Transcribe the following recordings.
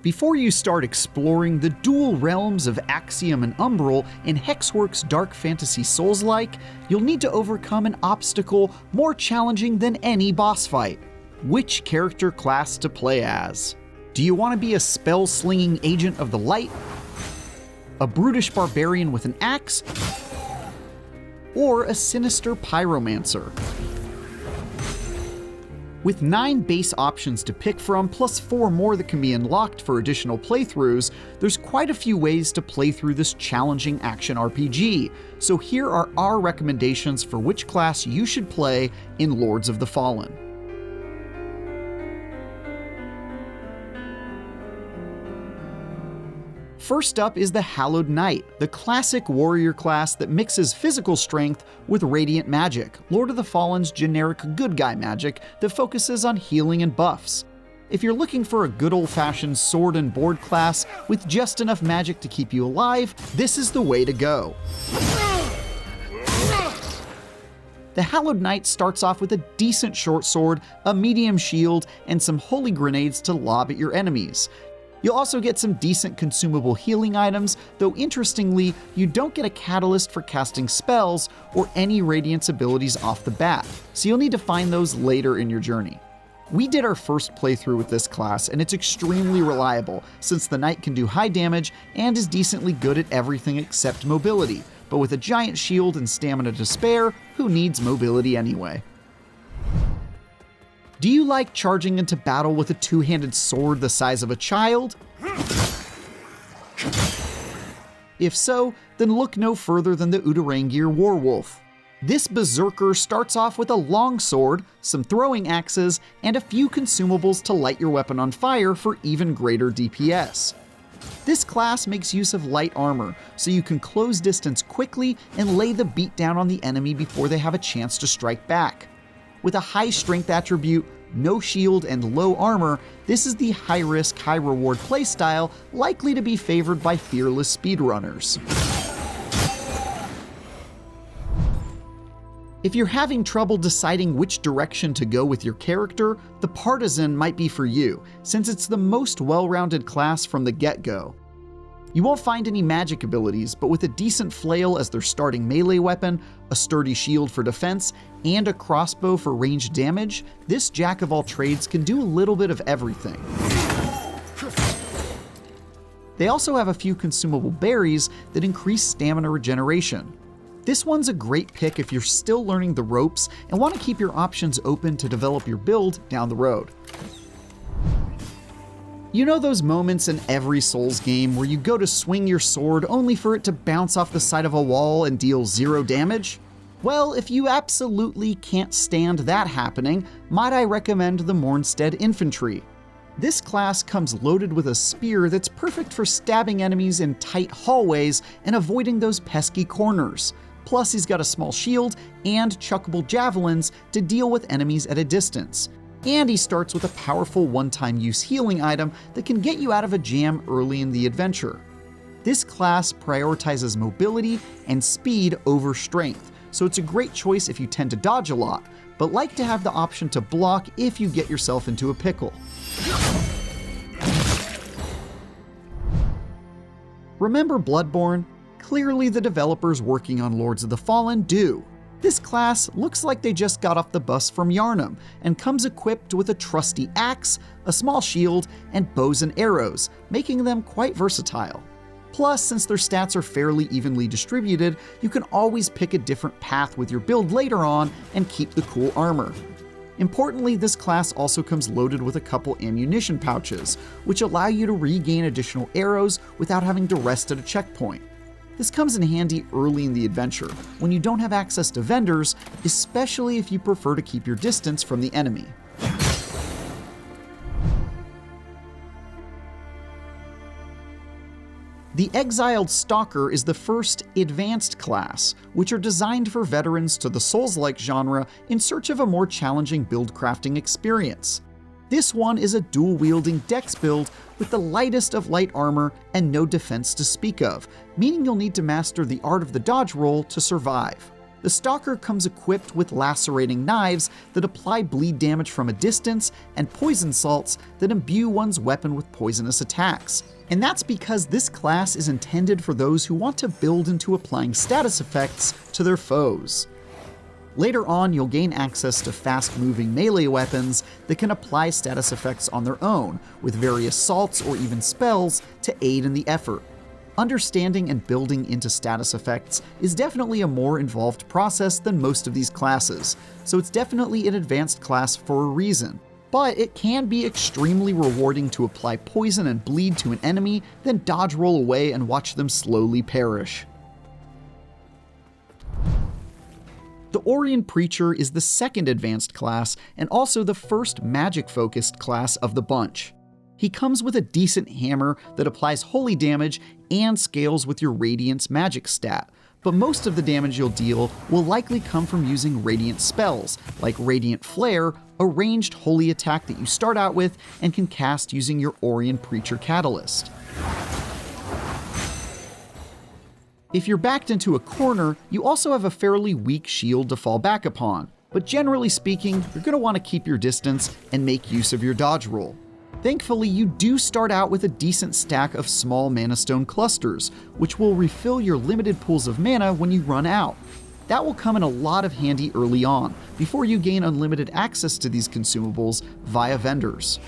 Before you start exploring the dual realms of Axiom and Umbral in Hexwork's dark fantasy Souls-like, you'll need to overcome an obstacle more challenging than any boss fight. Which character class to play as? Do you want to be a spell-slinging agent of the light, a brutish barbarian with an axe, or a sinister pyromancer? With 9 base options to pick from, plus 4 more that can be unlocked for additional playthroughs, there's quite a few ways to play through this challenging action RPG. So here are our recommendations for which class you should play in Lords of the Fallen. First up is the Hallowed Knight, the classic warrior class that mixes physical strength with radiant magic, Lord of the Fallen's generic good guy magic that focuses on healing and buffs. If you're looking for a good old-fashioned sword and board class with just enough magic to keep you alive, this is the way to go. The Hallowed Knight starts off with a decent short sword, a medium shield, and some holy grenades to lob at your enemies. You'll also get some decent consumable healing items, though interestingly, you don't get a catalyst for casting spells or any radiance abilities off the bat, so you'll need to find those later in your journey. We did our first playthrough with this class, and it's extremely reliable, since the Knight can do high damage and is decently good at everything except mobility, but with a giant shield and stamina to spare, who needs mobility anyway? Do you like charging into battle with a two-handed sword the size of a child? If so, then look no further than the Udirangr Warwolf. This berserker starts off with a long sword, some throwing axes, and a few consumables to light your weapon on fire for even greater DPS. This class makes use of light armor, so you can close distance quickly and lay the beat down on the enemy before they have a chance to strike back. With a high strength attribute, no shield, and low armor, this is the high-risk, high-reward playstyle likely to be favored by fearless speedrunners. If you're having trouble deciding which direction to go with your character, the Partisan might be for you, since it's the most well-rounded class from the get-go. You won't find any magic abilities, but with a decent flail as their starting melee weapon, a sturdy shield for defense, and a crossbow for ranged damage, this jack-of-all-trades can do a little bit of everything. They also have a few consumable berries that increase stamina regeneration. This one's a great pick if you're still learning the ropes and want to keep your options open to develop your build down the road. You know those moments in every Souls game where you go to swing your sword only for it to bounce off the side of a wall and deal 0 damage? Well, if you absolutely can't stand that happening, might I recommend the Mournstead Infantry. This class comes loaded with a spear that's perfect for stabbing enemies in tight hallways and avoiding those pesky corners. Plus, he's got a small shield and chuckable javelins to deal with enemies at a distance. And he starts with a powerful one-time use healing item that can get you out of a jam early in the adventure. This class prioritizes mobility and speed over strength, so it's a great choice if you tend to dodge a lot, but like to have the option to block if you get yourself into a pickle. Remember Bloodborne? Clearly the developers working on Lords of the Fallen do. This class looks like they just got off the bus from Yharnam and comes equipped with a trusty axe, a small shield, and bows and arrows, making them quite versatile. Plus, since their stats are fairly evenly distributed, you can always pick a different path with your build later on and keep the cool armor. Importantly, this class also comes loaded with a couple ammunition pouches, which allow you to regain additional arrows without having to rest at a checkpoint. This comes in handy early in the adventure, when you don't have access to vendors, especially if you prefer to keep your distance from the enemy. The Exiled Stalker is the first advanced class, which are designed for veterans to the Souls-like genre in search of a more challenging build crafting experience. This one is a dual-wielding dex build with the lightest of light armor and no defense to speak of, meaning you'll need to master the art of the dodge roll to survive. The Stalker comes equipped with lacerating knives that apply bleed damage from a distance and poison salts that imbue one's weapon with poisonous attacks. And that's because this class is intended for those who want to build into applying status effects to their foes. Later on, you'll gain access to fast-moving melee weapons that can apply status effects on their own, with various salts or even spells to aid in the effort. Understanding and building into status effects is definitely a more involved process than most of these classes, so it's definitely an advanced class for a reason. But it can be extremely rewarding to apply poison and bleed to an enemy, then dodge roll away and watch them slowly perish. The Orian Preacher is the second advanced class and also the first magic-focused class of the bunch. He comes with a decent hammer that applies holy damage and scales with your Radiance magic stat, but most of the damage you'll deal will likely come from using Radiant spells, like Radiant Flare, a ranged holy attack that you start out with and can cast using your Orian Preacher Catalyst. If you're backed into a corner, you also have a fairly weak shield to fall back upon, but generally speaking, you're going to want to keep your distance and make use of your dodge roll. Thankfully, you do start out with a decent stack of small mana stone clusters, which will refill your limited pools of mana when you run out. That will come in a lot of handy early on, before you gain unlimited access to these consumables via vendors.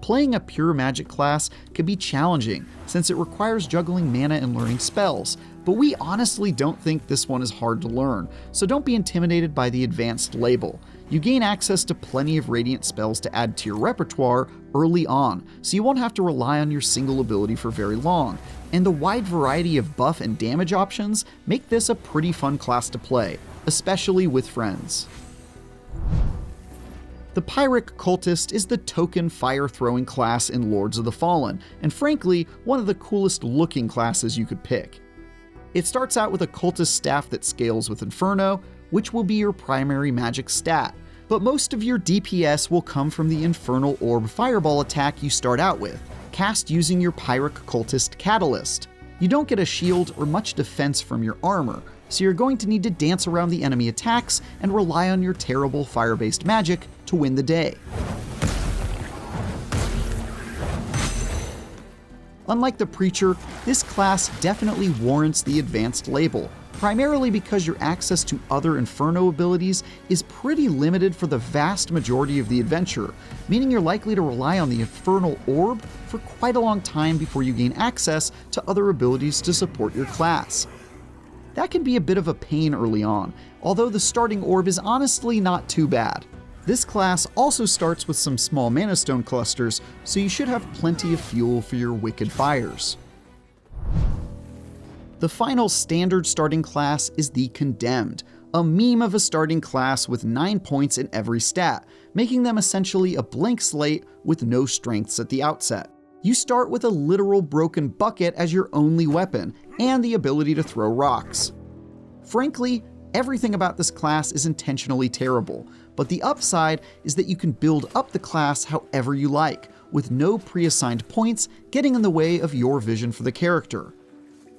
Playing a pure magic class can be challenging, since it requires juggling mana and learning spells, but we honestly don't think this one is hard to learn, so don't be intimidated by the advanced label. You gain access to plenty of Radiant spells to add to your repertoire early on, so you won't have to rely on your single ability for very long, and the wide variety of buff and damage options make this a pretty fun class to play, especially with friends. The Pyric Cultist is the token fire-throwing class in Lords of the Fallen, and frankly, one of the coolest looking classes you could pick. It starts out with a cultist staff that scales with Inferno, which will be your primary magic stat, but most of your DPS will come from the Infernal Orb Fireball attack you start out with, cast using your Pyric Cultist Catalyst. You don't get a shield or much defense from your armor, so you're going to need to dance around the enemy attacks and rely on your terrible fire-based magic to win the day. Unlike the Preacher, this class definitely warrants the advanced label, primarily because your access to other Inferno abilities is pretty limited for the vast majority of the adventure, meaning you're likely to rely on the Infernal Orb for quite a long time before you gain access to other abilities to support your class. That can be a bit of a pain early on, although the starting orb is honestly not too bad. This class also starts with some small mana stone clusters, so you should have plenty of fuel for your wicked fires. The final standard starting class is the Condemned, a meme of a starting class with 9 points in every stat, making them essentially a blank slate with no strengths at the outset. You start with a literal broken bucket as your only weapon, and the ability to throw rocks. Frankly, everything about this class is intentionally terrible, but the upside is that you can build up the class however you like, with no pre-assigned points getting in the way of your vision for the character.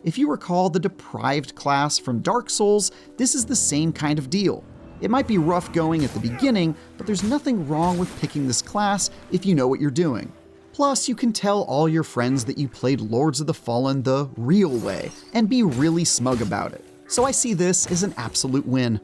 If you recall the Deprived class from Dark Souls, this is the same kind of deal. It might be rough going at the beginning, but there's nothing wrong with picking this class if you know what you're doing. Plus, you can tell all your friends that you played Lords of the Fallen the real way, and be really smug about it. So I see this as an absolute win.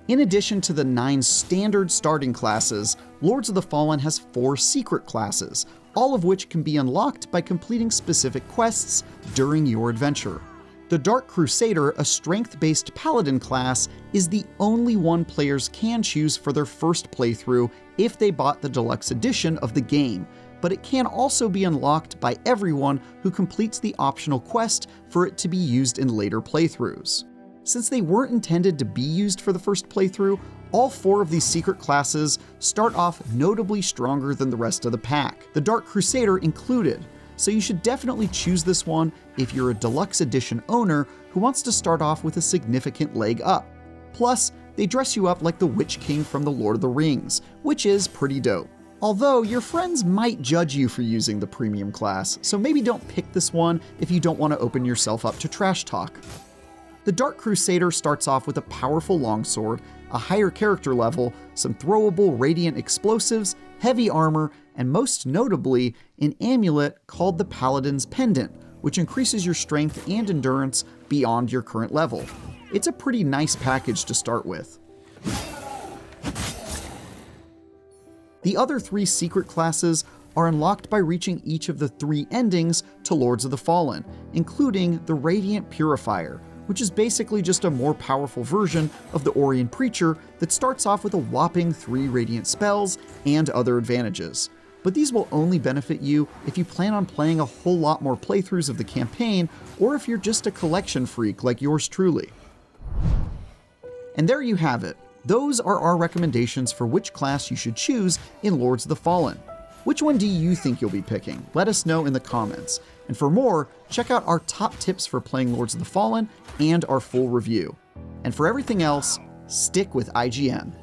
In addition to the 9 standard starting classes, Lords of the Fallen has 4 secret classes, all of which can be unlocked by completing specific quests during your adventure. The Dark Crusader, a strength-based paladin class, is the only one players can choose for their first playthrough if they bought the deluxe edition of the game, but it can also be unlocked by everyone who completes the optional quest for it to be used in later playthroughs. Since they weren't intended to be used for the first playthrough, all 4 of these secret classes start off notably stronger than the rest of the pack, the Dark Crusader included, so you should definitely choose this one if you're a deluxe edition owner who wants to start off with a significant leg up. Plus, they dress you up like the Witch King from The Lord of the Rings, which is pretty dope. Although your friends might judge you for using the premium class, so maybe don't pick this one if you don't want to open yourself up to trash talk. The Dark Crusader starts off with a powerful longsword, a higher character level, some throwable radiant explosives, heavy armor, and most notably, an amulet called the Paladin's Pendant, which increases your strength and endurance beyond your current level. It's a pretty nice package to start with. The other 3 secret classes are unlocked by reaching each of the 3 endings to Lords of the Fallen, including the Radiant Purifier, which is basically just a more powerful version of the Orian Preacher that starts off with a whopping 3 radiant spells and other advantages. But these will only benefit you if you plan on playing a whole lot more playthroughs of the campaign, or if you're just a collection freak like yours truly. And there you have it. Those are our recommendations for which class you should choose in Lords of the Fallen. Which one do you think you'll be picking? Let us know in the comments. And for more, check out our top tips for playing Lords of the Fallen and our full review. And for everything else, stick with IGN.